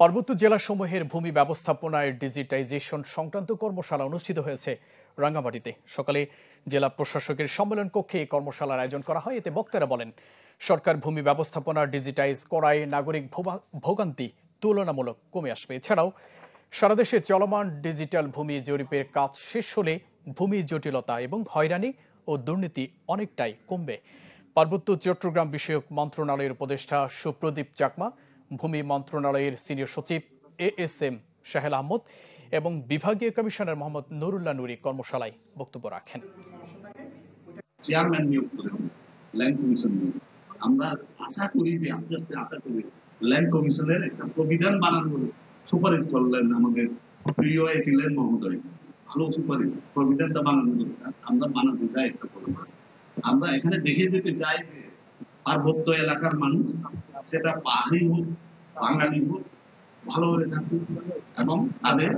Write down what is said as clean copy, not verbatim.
পার্বত্য জেলাসমূহের ভূমি ব্যবস্থাপনায় ডিজিটাইজেশন সংক্রান্ত কর্মশালা অনুষ্ঠিত হয়েছে রাঙ্গামাটিতে। সকালে জেলা প্রশাসকের সম্মেলন কক্ষে এই কর্মশালার আয়োজন করা হয়। এতে বক্তারা বলেন, সরকার ভূমি ব্যবস্থাপনা ডিজিটাইজ করায় নাগরিক ভোগান্তি তুলনামূলক কমে আসবে। এছাড়াও সারা দেশে চলমান ডিজিটাল ভূমি জরিপের কাজ শেষ হলে ভূমি জটিলতা এবং হয়রানি ও দুর্নীতি অনেকটাই কমবে। পার্বত্য চট্টগ্রাম বিষয়ক মন্ত্রণালয়ের উপদেষ্টা সুপ্রদীপ চাকমা, ভূমি মন্ত্রণালয়ের সিনিয়র সচিব ASM শাহেল আহমদ এবং বিভাগীয় কমিশনার মোহাম্মদ নুরুল্লাহ নুরি কর্মশালায় বক্তব্য রাখেন। চেয়ারম্যান নিয়োগ করেছেন ল্যান্ড কমিশন নিয়োগ। আমরা আশা করি যে আস্তে আস্তে ল্যান্ড কমিশনের একটা প্রবিধান বানানোর সুপারিশ করলেন আমাদের প্রিয় ছিলেন মহোদয়। ভালো সুপারিশ, প্রবিধানটা বানানো দরকার। আমরা বানাতে চাই একটা পরিমাণ। আমরা এখানে দেখে যেতে চাই যে পার্বত্য এলাকার মানুষ, সেটা পাহাড়ি হোক বাঙালি হোক, ভালোভাবে থাকুক এবং তাদের